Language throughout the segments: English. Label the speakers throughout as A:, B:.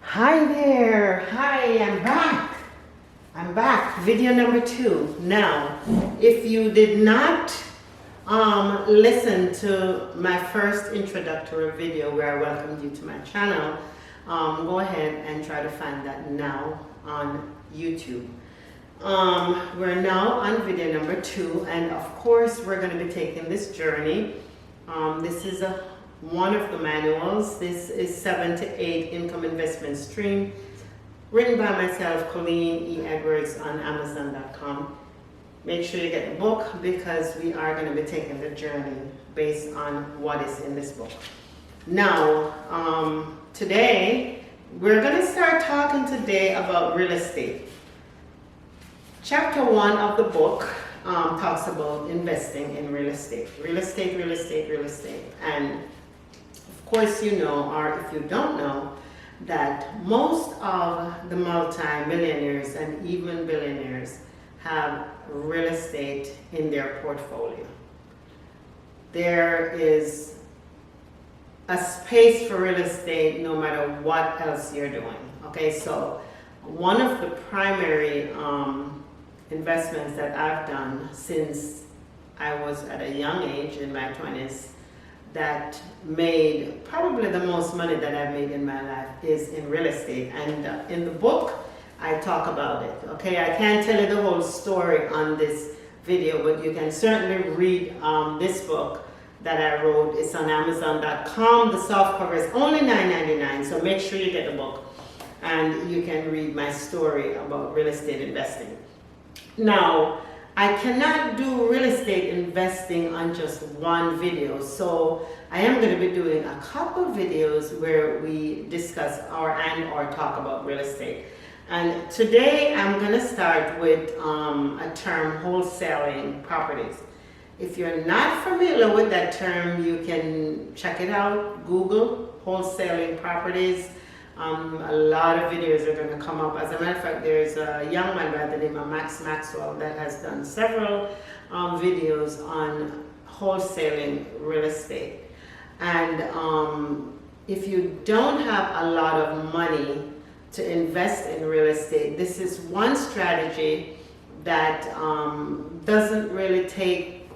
A: Hi there. Hi, I'm back. I'm back. Video number 2. Now, if you did not listen to my first introductory video where I welcomed you to my channel, go ahead and try to find that now on YouTube. We're now on video number 2, and of course we're going to be taking this journey. This is one of the manuals. This is 7 to 8 Income Investment Stream, written by myself, Colleen E. Edwards, on Amazon.com. Make sure you get the book because we are going to be taking the journey based on what is in this book. Now, today we're going to start talking today about real estate. Chapter 1 of the book talks about investing in real estate. Real estate, real estate, real estate. And of course you know, or if you don't know, that most of the multi-millionaires and even billionaires have real estate in their portfolio. There is a space for real estate no matter what else you're doing. Okay, so one of the primary investments that I've done since I was at a young age, in my 20s, that made probably the most money that I've made in my life is in real estate. And in the book, I talk about it. Okay, I can't tell you the whole story on this video, but you can certainly read this book that I wrote. It's on Amazon.com. The soft cover is only $9.99, so make sure you get the book and you can read my story about real estate investing. Now, I cannot do real estate investing on just one video, so I am going to be doing a couple videos where we discuss or talk about real estate. And today I'm going to start with a term, wholesaling properties. If you're not familiar with that term, you can check it out. Google wholesaling properties. A lot of videos are going to come up. As a matter of fact, there's a young man by the name of Max Maxwell that has done several videos on wholesaling real estate. And if you don't have a lot of money to invest in real estate, this is one strategy that doesn't really take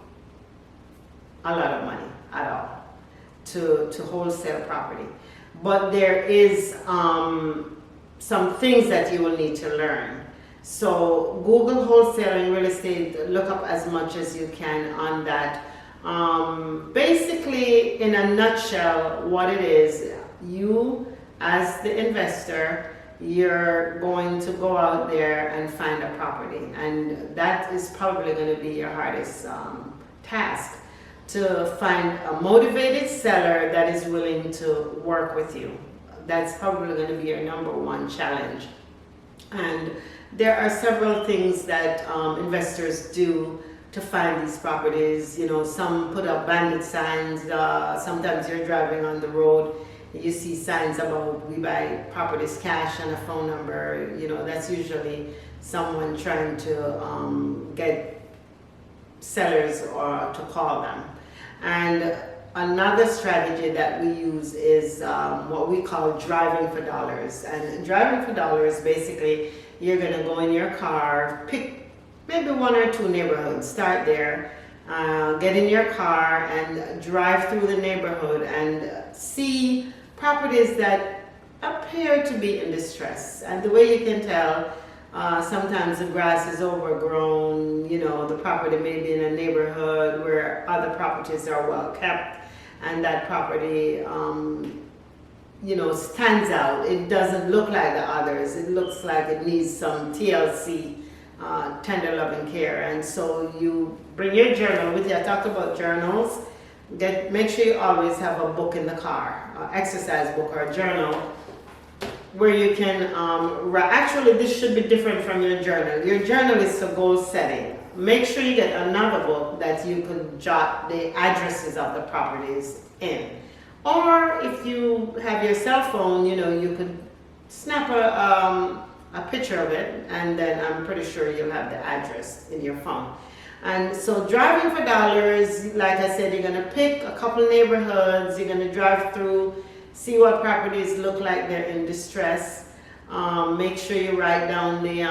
A: a lot of money at all to wholesale property. But there is some things that you will need to learn. So Google wholesaling real estate, look up as much as you can on that. Basically, in a nutshell, what it is, you as the investor, you're going to go out there and find a property. And that is probably going to be your hardest task, to find a motivated seller that is willing to work with you. That's probably going to be your number one challenge. And there are several things that investors do to find these properties. You know, some put up bandit signs. Sometimes you're driving on the road, you see signs about we buy properties cash and a phone number. You know, that's usually someone trying to get sellers or to call them. And another strategy that we use is what we call driving for dollars. And driving for dollars, basically, you're going to go in your car, pick maybe 1 or 2 neighborhoods, start there, get in your car and drive through the neighborhood and see properties that appear to be in distress. And the way you can tell, sometimes the grass is overgrown, you know, the property may be in a neighborhood where other properties are well kept, and that property, you know, stands out. It doesn't look like the others. It looks like it needs some TLC, tender loving care. And so you bring your journal with you. I talked about journals. Make sure you always have a book in the car, an exercise book or a journal, where you can, actually this should be different from your journal. Your journal is for goal setting. Make sure you get another book that you could jot the addresses of the properties in. Or if you have your cell phone, you know, you could snap a picture of it, and then I'm pretty sure you'll have the address in your phone. And so driving for dollars, like I said, you're gonna pick a couple neighborhoods, you're gonna drive through, see what properties look like they're in distress. Make sure you write down the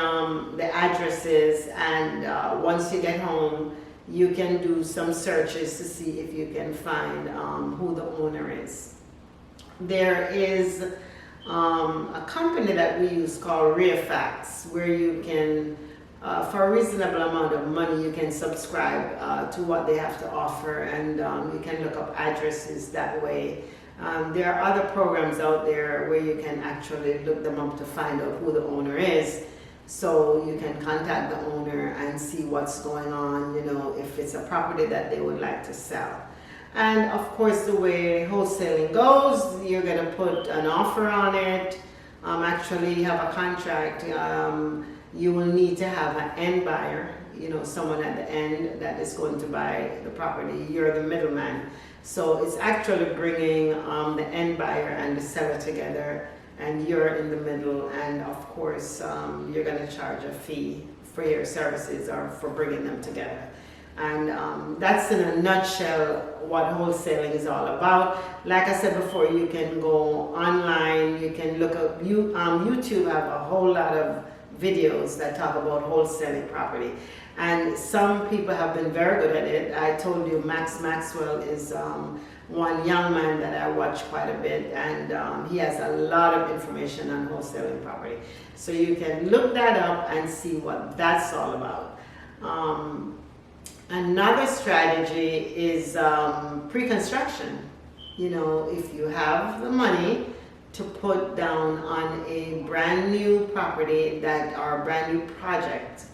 A: addresses, and once you get home, you can do some searches to see if you can find who the owner is. There is a company that we use called Reafacts, where you can, for a reasonable amount of money, you can subscribe to what they have to offer, and you can look up addresses that way. There are other programs out there where you can actually look them up to find out who the owner is, so you can contact the owner and see what's going on, you know, if it's a property that they would like to sell. And of course, the way wholesaling goes, you're going to put an offer on it, actually have a contract. You will need to have an end buyer, you know, someone at the end that is going to buy the property. You're the middleman. So it's actually bringing the end buyer and the seller together, and you're in the middle, and of course you're going to charge a fee for your services or for bringing them together. And that's in a nutshell what wholesaling is all about. Like I said before, you can go online, you can look up, YouTube have a whole lot of videos that talk about wholesaling property. And some people have been very good at it. I told you Max Maxwell is one young man that I watch quite a bit, and he has a lot of information on wholesaling property. So you can look that up and see what that's all about. Another strategy is pre-construction. You know, if you have the money to put down on a brand new property that are brand new project,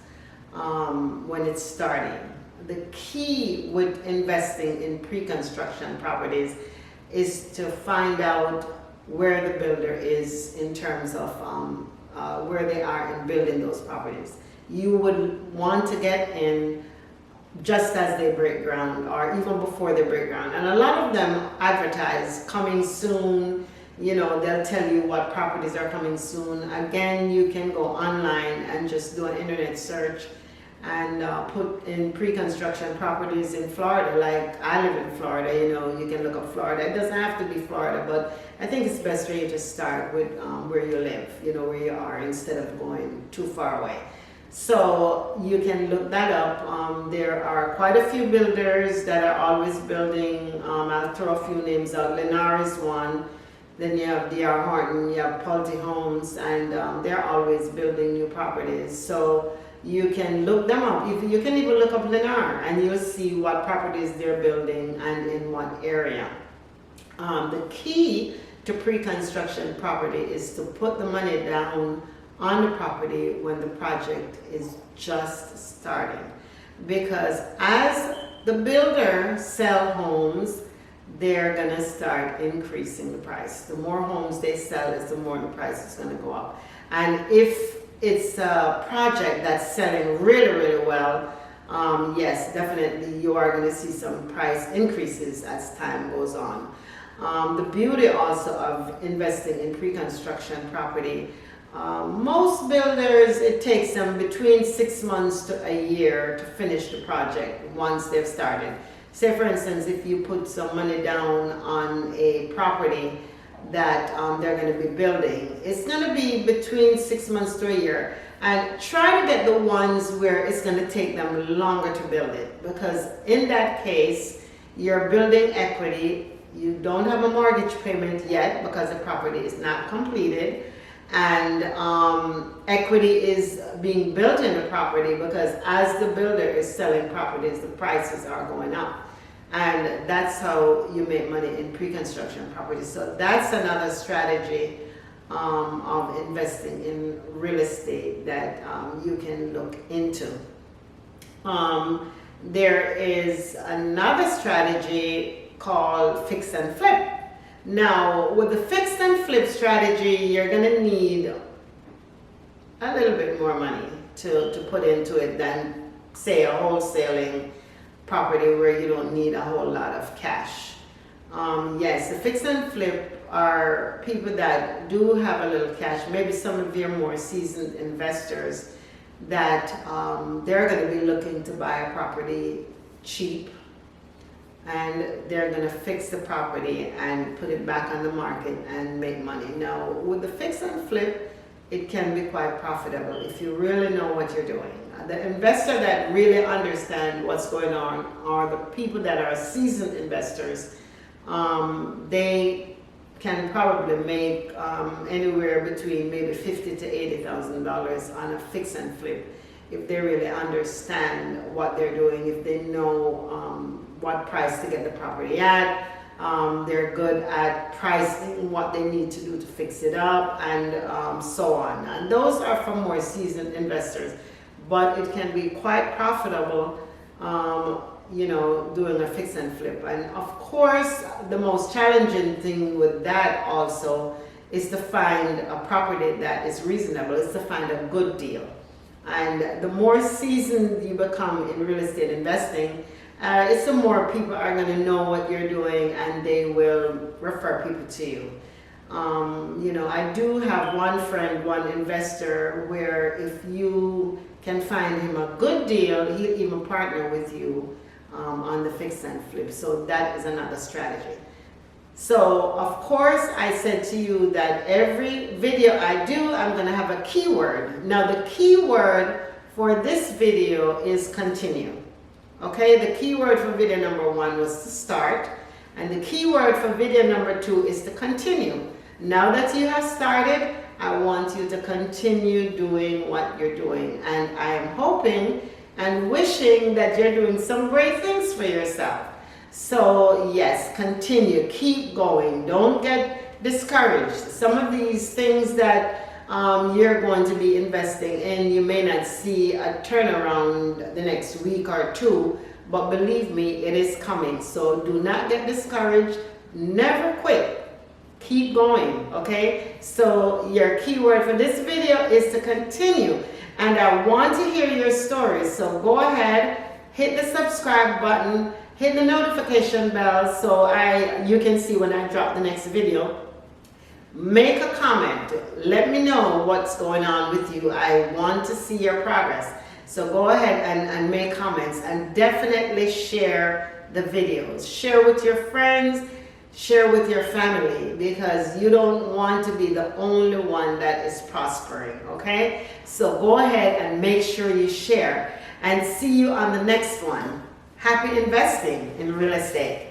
A: when it's starting. The key with investing in pre-construction properties is to find out where the builder is in terms of where they are in building those properties. You would want to get in just as they break ground or even before they break ground. And a lot of them advertise coming soon. You know, they'll tell you what properties are coming soon. Again, you can go online and just do an internet search and put in pre-construction properties in Florida. Like I live in Florida, you know, you can look up Florida. It doesn't have to be Florida, but I think it's best for you to start with where you live, you know, where you are, instead of going too far away. So you can look that up. There are quite a few builders that are always building. I'll throw a few names out. Lennar is one. Then you have D.R. Horton, you have Pulte Homes, and they're always building new properties. So you can look them up. You can even look up Lennar, and you'll see what properties they're building and in what area. The key to pre-construction property is to put the money down on the property when the project is just starting. Because as the builder sell homes, they're going to start increasing the price. The more homes they sell, the more the price is going to go up. And if it's a project that's selling really, really well, yes, definitely you are going to see some price increases as time goes on. The beauty also of investing in pre-construction property, most builders, it takes them between 6 months to a year to finish the project once they've started. Say for instance, if you put some money down on a property that they're going to be building, it's going to be between 6 months to a year. And try to get the ones where it's going to take them longer to build it, because in that case, you're building equity. You don't have a mortgage payment yet because the property is not completed, and equity is being built in the property, because as the builder is selling properties, the prices are going up. And that's how you make money in pre-construction properties. So that's another strategy of investing in real estate that you can look into. There is another strategy called fix and flip. Now, with the fix and flip strategy, you're going to need a little bit more money to put into it than, say, a wholesaling property where you don't need a whole lot of cash. Yes, the fix and flip are people that do have a little cash, maybe some of your more seasoned investors that they're going to be looking to buy a property cheap, and they're going to fix the property and put it back on the market and make money. Now, with the fix and flip, it can be quite profitable if you really know what you're doing. The investor that really understand what's going on are the people that are seasoned investors. They can probably make anywhere between maybe $50,000 to $80,000 on a fix and flip if they really understand what they're doing, if they know what price to get the property at. They're good at pricing what they need to do to fix it up, and so on. And those are for more seasoned investors, but it can be quite profitable, doing a fix and flip. And of course, the most challenging thing with that also is to find a property that is reasonable. It's to find a good deal. And the more seasoned you become in real estate investing, it's the more people are going to know what you're doing, and they will refer people to you. I do have one friend, one investor, where if you can find him a good deal, he'll even partner with you on the fix and flip. So that is another strategy. So of course I said to you that every video I do, I'm going to have a keyword. Now the keyword for this video is continue. Okay, the keyword for video number 1 was to start, and the keyword for video number 2 is to continue. Now that you have started, I want you to continue doing what you're doing, and I am hoping and wishing that you're doing some great things for yourself. So yes, continue, keep going, don't get discouraged. Some of these things that you're going to be investing in, you may not see a turnaround the next week or 2, but believe me, it is coming. So do not get discouraged, never quit, keep going, okay? So your keyword for this video is to continue, and I want to hear your stories. So go ahead, hit the subscribe button, hit the notification bell so you can see when I drop the next video. Make a comment. Let me know what's going on with you. I want to see your progress. So go ahead and make comments, and definitely share the videos. Share with your friends, share with your family, because you don't want to be the only one that is prospering, okay? So go ahead and make sure you share, and see you on the next one. Happy investing in real estate.